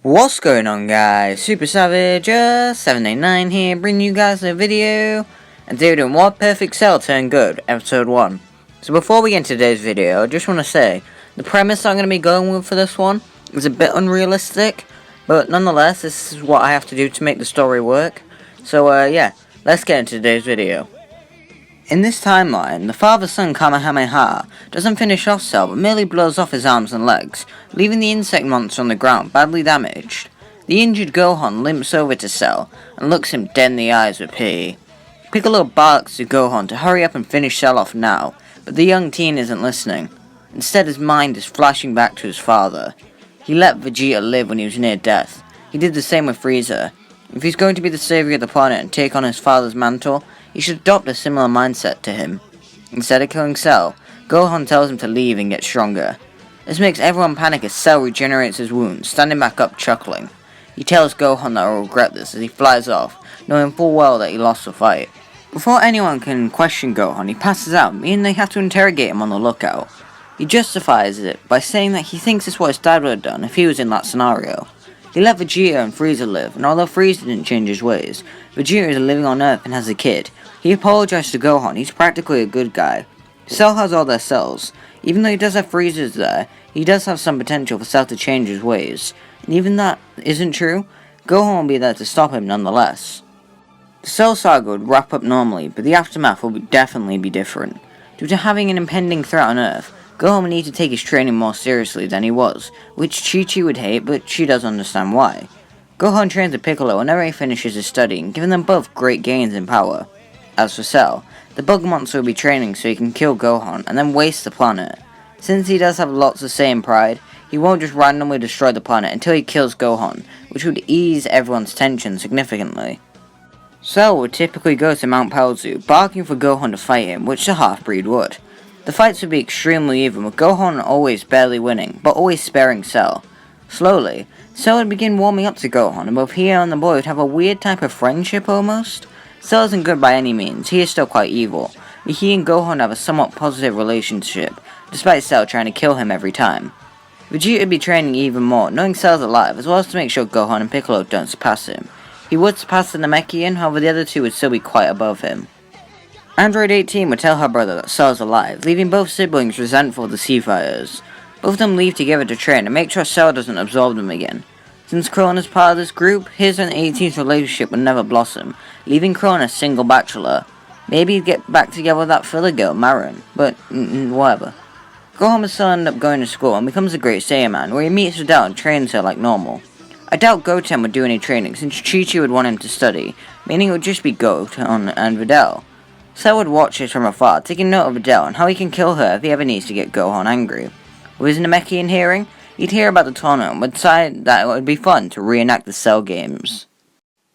What's going on, guys? Super Savage 789 here, bringing you guys a video. And today we're doing What Perfect Cell Turned Good, episode 1. So before we get into today's video, I just want to say, the premise I'm going to be going with for this one is a bit unrealistic, but nonetheless, this is what I have to do to make the story work. So yeah, let's get into today's video. In this timeline, the father-son Kamehameha doesn't finish off Cell but merely blows off his arms and legs, leaving the insect monster on the ground badly damaged. The injured Gohan limps over to Cell and looks him dead in the eyes with pity. Piccolo barks to Gohan to hurry up and finish Cell off now, but the young teen isn't listening. Instead, his mind is flashing back to his father. He let Vegeta live when he was near death. He did the same with Frieza. If he's going to be the savior of the planet and take on his father's mantle, he should adopt a similar mindset to him. Instead of killing Cell, Gohan tells him to leave and get stronger. This makes everyone panic as Cell regenerates his wounds, standing back up chuckling. He tells Gohan that he'll regret this as he flies off, knowing full well that he lost the fight. Before anyone can question Gohan, he passes out, meaning they have to interrogate him on the lookout. He justifies it by saying that he thinks it's what his dad would have done if he was in that scenario. He let Vegeta and Frieza live, and although Frieza didn't change his ways, Vegeta is living on Earth and has a kid. He apologized to Gohan. He's practically a good guy. Cell has all their cells. Even though he does have Friezas there, he does have some potential for Cell to change his ways. And even that isn't true, Gohan will be there to stop him nonetheless. The Cell saga would wrap up normally, but the aftermath will definitely be different. Due to having an impending threat on Earth, Gohan would need to take his training more seriously than he was, which Chi-Chi would hate, but she does understand why. Gohan trains with Piccolo whenever he finishes his studying, giving them both great gains in power. As for Cell, the bug monster will be training so he can kill Gohan and then waste the planet. Since he does have lots of say and pride, he won't just randomly destroy the planet until he kills Gohan, which would ease everyone's tension significantly. Cell would typically go to Mount Palzu, barking for Gohan to fight him, which the half-breed would. The fights would be extremely even, with Gohan always barely winning, but always sparing Cell. Slowly, Cell would begin warming up to Gohan, and both he and the boy would have a weird type of friendship almost. Cell isn't good by any means, he is still quite evil, but he and Gohan have a somewhat positive relationship, despite Cell trying to kill him every time. Vegeta would be training even more, knowing Cell's alive, as well as to make sure Gohan and Piccolo don't surpass him. He would surpass the Namekian, however the other two would still be quite above him. Android 18 would tell her brother that Cell is alive, leaving both siblings resentful of the Seafighters. Both of them leave together to train and make sure Cell doesn't absorb them again. Since Krillin is part of this group, his and 18's relationship would never blossom, leaving Krillin a single bachelor. Maybe he'd get back together with that filler girl, Marin, but whatever. Gohan would still end up going to school and becomes a great Saiyaman, where he meets Videl and trains her like normal. I doubt Goten would do any training, since Chi-Chi would want him to study, meaning it would just be Goten and Videl. Cell would watch this from afar, taking note of Videl and how he can kill her if he ever needs to get Gohan angry. With his Namekian hearing, he'd hear about the tournament and would decide that it would be fun to reenact the Cell games.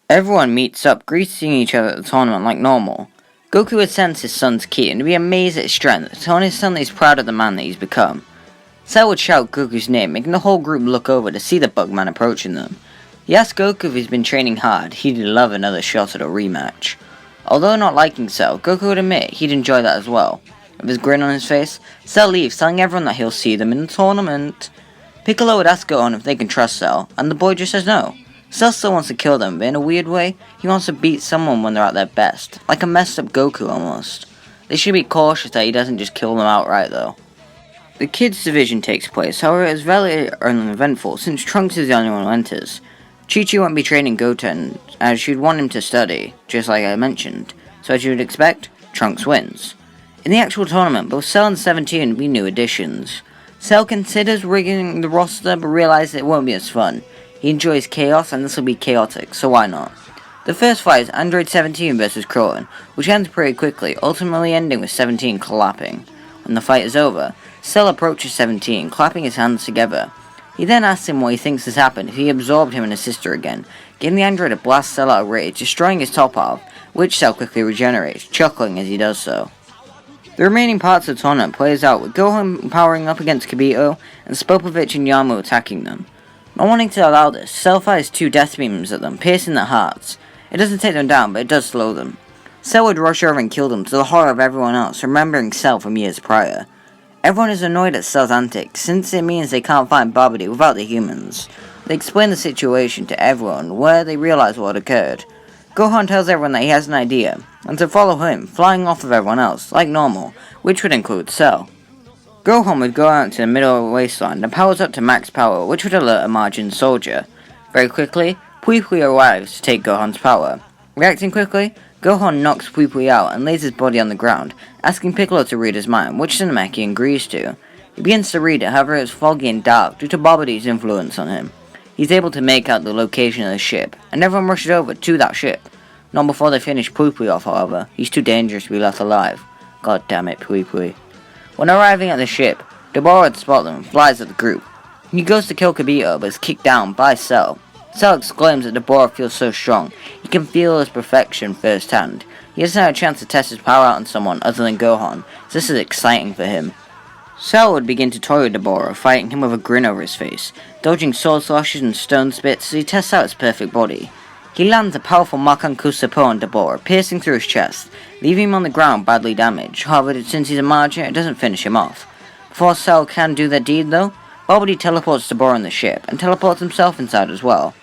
Everyone meets up, greeting each other at the tournament like normal. Goku would sense his son's ki and be amazed at his strength, telling his son that he's proud of the man that he's become. Cell would shout Goku's name, making the whole group look over to see the Bugman approaching them. He asked Goku if he's been training hard. He'd love another shot at a rematch. Although not liking Cell, Goku would admit he'd enjoy that as well. With his grin on his face, Cell leaves, telling everyone that he'll see them in the tournament. Piccolo would ask Gohan if they can trust Cell, and the boy just says no. Cell still wants to kill them, but in a weird way, he wants to beat someone when they're at their best, like a messed up Goku almost. They should be cautious that he doesn't just kill them outright though. The kids division takes place, however it is very uneventful since Trunks is the only one who enters. Chi-Chi won't be training Goten, as she'd want him to study, just like I mentioned, so as you would expect, Trunks wins. In the actual tournament, both Cell and 17 will be new additions. Cell considers rigging the roster, but realizes it won't be as fun. He enjoys chaos, and this will be chaotic, so why not? The first fight is Android 17 vs Krillin, which ends pretty quickly, ultimately ending with 17 clapping. When the fight is over, Cell approaches 17, clapping his hands together. He then asks him what he thinks has happened if he absorbed him and his sister again, giving the android a blast Cell out of rage, destroying his top half, which Cell quickly regenerates, chuckling as he does so. The remaining parts of the tournament plays out with Gohan powering up against Kibito and Spopovich and Yamu attacking them. Not wanting to allow this, Cell fires 2 death beams at them, piercing their hearts. It doesn't take them down, but it does slow them. Cell would rush over and kill them to the horror of everyone else, remembering Cell from years prior. Everyone is annoyed at Cell's antics, since it means they can't find Babidi without the humans. They explain the situation to everyone, where they realize what occurred. Gohan tells everyone that he has an idea, and to follow him, flying off of everyone else, like normal, which would include Cell. Gohan would go out to the middle of the wasteland and powers up to max power, which would alert a Majin soldier. Very quickly, Pui Pui arrives to take Gohan's power. Reacting quickly, Gohan knocks Pui Pui out and lays his body on the ground, asking Piccolo to read his mind, which Namekian agrees to. He begins to read it, however it's foggy and dark due to Babidi's influence on him. He's able to make out the location of the ship, and everyone rushes over to that ship. Not before they finish Pui Pui off, however. He's too dangerous to be left alive. God damn it, Pui Pui. When arriving at the ship, Deborah would spot them and flies at the group. He goes to kill Kibito, but is kicked down by Cell. Cell exclaims that Deborah feels so strong, he can feel his perfection firsthand. He hasn't had a chance to test his power out on someone other than Gohan, so this is exciting for him. Cell would begin to toy with Deborah, fighting him with a grin over his face, dodging sword slashes and stone spits as he tests out his perfect body. He lands a powerful Makan Kusapo on Deborah, piercing through his chest, leaving him on the ground badly damaged. However, since he's a Majin, it doesn't finish him off. Before Cell can do their deed though, Babidi teleports Deborah on the ship, and teleports himself inside as well.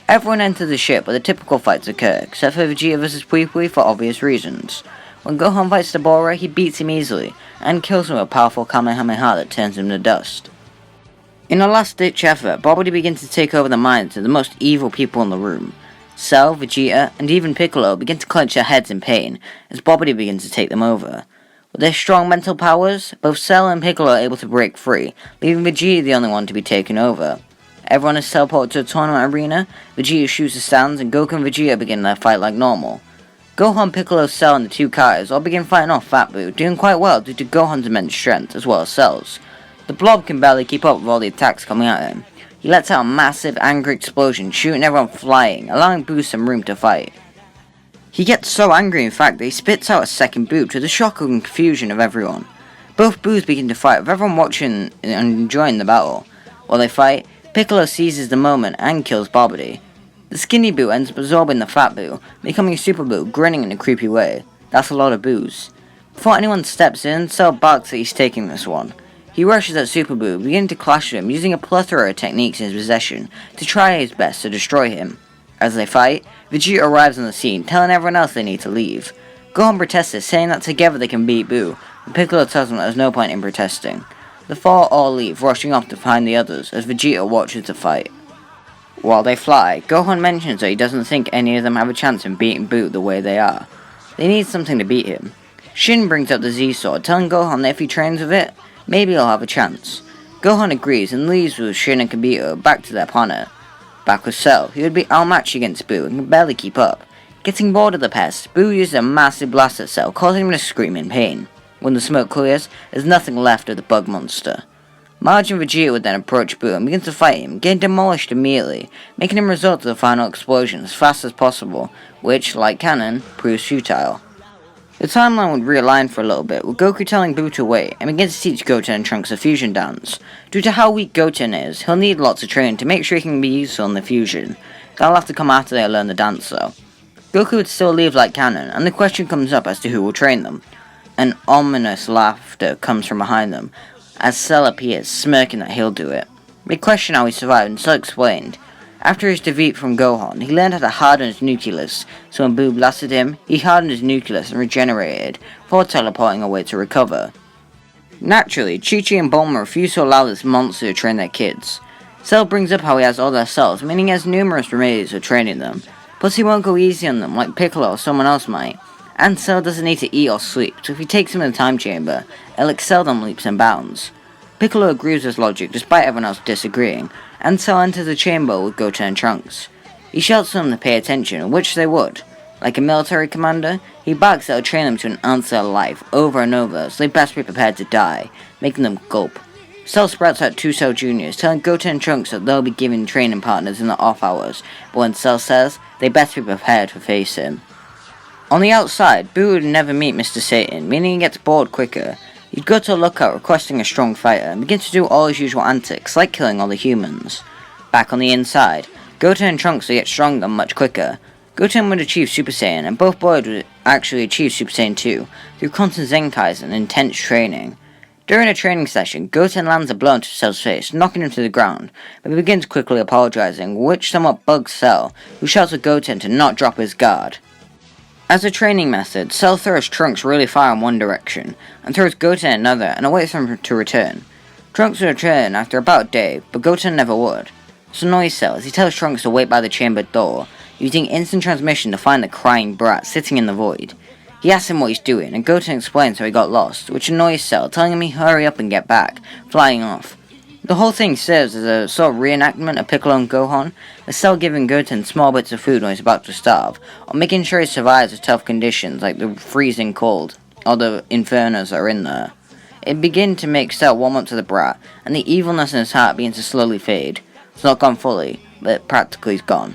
Everyone enters the ship where the typical fights occur, except for Vegeta vs Pui Pui for obvious reasons. When Gohan fights Deborah, he beats him easily, and kills him with a powerful Kamehameha that turns him to dust. In a last-ditch effort, Babidi begins to take over the minds of the most evil people in the room. Cell, Vegeta, and even Piccolo begin to clench their heads in pain, as Babidi begins to take them over. With their strong mental powers, both Cell and Piccolo are able to break free, leaving Vegeta the only one to be taken over. Everyone is teleported to a tournament arena, Vegeta shoots the stands, and Goku and Vegeta begin their fight like normal. Gohan, Piccolo, Cell, and the two Kai's all begin fighting off Fat Buu, doing quite well due to Gohan's immense strength, as well as Cell's. The Blob can barely keep up with all the attacks coming at him. He lets out a massive, angry explosion, shooting everyone flying, allowing Buu some room to fight. He gets so angry, in fact, that he spits out a second Buu to the shock and confusion of everyone. Both Boos begin to fight, with everyone watching and enjoying the battle. While they fight, Piccolo seizes the moment and kills Babidi. The skinny Buu ends up absorbing the fat Buu, becoming a Super Buu, grinning in a creepy way. That's a lot of Boos. Before anyone steps in, Cell barks that he's taking this one. He rushes at Super Buu, beginning to clash with him, using a plethora of techniques in his possession to try his best to destroy him. As they fight, Vegeta arrives on the scene, telling everyone else they need to leave. Gohan protests this, saying that together they can beat Buu, but Piccolo tells him that there's no point in protesting. The four all leave, rushing off to find the others, as Vegeta watches the fight. While they fly, Gohan mentions that he doesn't think any of them have a chance in beating Buu the way they are. They need something to beat him. Shin brings up the Z-Sword, telling Gohan that if he trains with it, maybe he'll have a chance. Gohan agrees and leaves with Shin and Kibito back to their planet. Back with Cell, he would be outmatched against Buu and can barely keep up. Getting bored of the pest, Buu uses a massive blast at Cell, causing him to scream in pain. When the smoke clears, there's nothing left of the bug monster. Majin Vegeta would then approach Buu and begin to fight him, getting demolished immediately, making him resort to the final explosion as fast as possible, which, like canon, proves futile. The timeline would realign for a little bit, with Goku telling Buu to wait and begin to teach Goten and Trunks the fusion dance. Due to how weak Goten is, he'll need lots of training to make sure he can be useful in the fusion. That'll have to come after they learn the dance though. Goku would still leave like canon, and the question comes up as to who will train them. An ominous laughter comes from behind them, as Cell appears, smirking that he'll do it. They question how he survived, and Cell explained. After his defeat from Gohan, he learned how to harden his nucleus, so when Buu blasted him, he hardened his nucleus and regenerated, before teleporting away to recover. Naturally, Chi-Chi and Bulma refuse to allow this monster to train their kids. Cell brings up how he has all their cells, meaning he has numerous remedies for training them, plus he won't go easy on them like Piccolo or someone else might. And Cell doesn't need to eat or sleep, so if he takes them in the time chamber, it'll excel them leaps and bounds. Piccolo agrees with his logic despite everyone else disagreeing, and Cell enters the chamber with Goten and Trunks. He shouts to them to pay attention, which they would. Like a military commander, he barks that he'll train them to an answer life over and over, so they best be prepared to die, making them gulp. Cell sprouts out two Cell Juniors, telling Goten and Trunks that they'll be given training partners in the off hours, but when Cell says, they best be prepared to face him. On the outside, Buu would never meet Mr. Satan, meaning he gets bored quicker. He'd go to a lookout requesting a strong fighter, and begin to do all his usual antics, like killing all the humans. Back on the inside, Goten and Trunks would get stronger much quicker. Goten would achieve Super Saiyan, and both boys would actually achieve Super Saiyan 2, through constant Zenkais and intense training. During a training session, Goten lands a blow into Cell's face, knocking him to the ground, but he begins quickly apologizing, which somewhat bugs Cell, who shouts at Goten to not drop his guard. As a training method, Cell throws Trunks really far in one direction, and throws Goten in another, and waits for him to return. Trunks would return after about a day, but Goten never would. This annoys Cell as he tells Trunks to wait by the chamber door, using instant transmission to find the crying brat sitting in the void. He asks him what he's doing, and Goten explains how he got lost, which annoys Cell, telling him to hurry up and get back, flying off. The whole thing serves as a sort of reenactment of Piccolo and Gohan, with Cell giving Goten small bits of food when he's about to starve, or making sure he survives the tough conditions like the freezing cold, or the infernos that are in there. It begins to make Cell warm up to the brat, and the evilness in his heart begins to slowly fade. It's not gone fully, but practically is gone.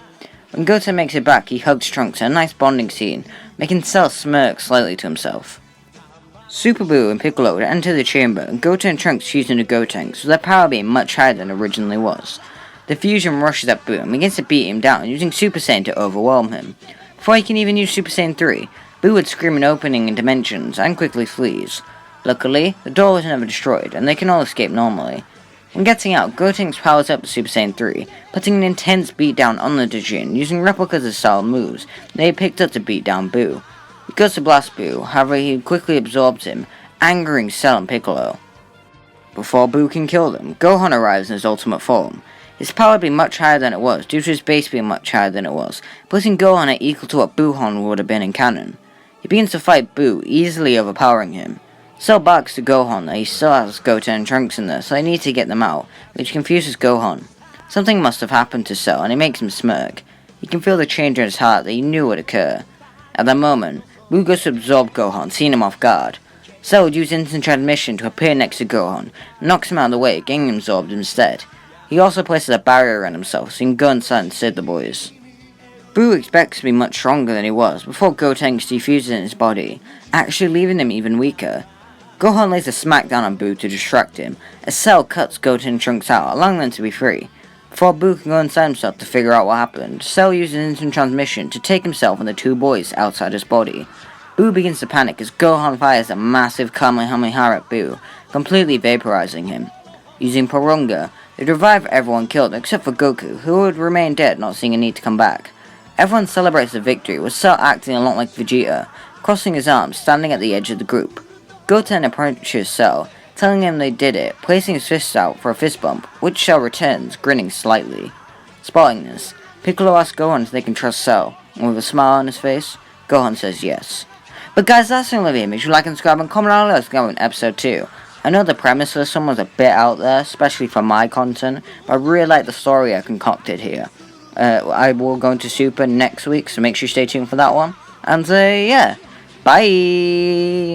When Goten makes it back, he hugs Trunks in a nice bonding scene, making Cell smirk slightly to himself. Super Buu and Piccolo would enter the chamber, and Goten and Trunks fuse into Gotenks, with their power being much higher than it originally was. The fusion rushes at Buu and begins to beat him down, using Super Saiyan to overwhelm him. Before he can even use Super Saiyan 3, Buu would scream an opening in dimensions, and quickly flees. Luckily, the door was never destroyed, and they can all escape normally. When getting out, Gotenks powers up to Super Saiyan 3, putting an intense beatdown on the Dijin, using replicas of style moves they had picked up to beat down Buu. He goes to blast Buu, however he quickly absorbs him, angering Cell and Piccolo. Before Buu can kill them, Gohan arrives in his ultimate form. His power would be much higher than it was, due to his base being much higher than it was, putting Gohan at equal to what Buuhan would have been in canon. He begins to fight Buu, easily overpowering him. Cell barks to Gohan that he still has Goten and Trunks in there, so they need to get them out, which confuses Gohan. Something must have happened to Cell, and it makes him smirk. He can feel the change in his heart that he knew would occur. At that moment, Buu goes to absorb Gohan, seeing him off guard. Cell would use instant transmission to appear next to Gohan, and knocks him out of the way, getting him absorbed instead. He also places a barrier around himself, so he can go inside and save the boys. Buu expects to be much stronger than he was before Gotenks defuses in his body, actually leaving him even weaker. Gohan lays a smackdown on Buu to distract him, as Cell cuts Goten and Trunks out, allowing them to be free. Before Buu can go inside himself to figure out what happened, Cell uses instant transmission to take himself and the two boys outside his body. Buu begins to panic as Gohan fires a massive Kamehameha at Buu, completely vaporizing him. Using Porunga, they revive everyone killed except for Goku, who would remain dead, not seeing a need to come back. Everyone celebrates the victory, with Cell acting a lot like Vegeta, crossing his arms, standing at the edge of the group. Goten approaches Cell, telling him they did it, placing his fists out for a fist bump, which Cell returns, grinning slightly. Spotting this, Piccolo asks Gohan if they can trust Cell, and with a smile on his face, Gohan says yes. But guys, that's the only video. Make sure you like and subscribe and comment down below. Let's go in episode 2. I know the premise for this one was a bit out there, especially for my content, but I really like the story I concocted here. I will go into Super next week, so make sure you stay tuned for that one. And yeah, bye!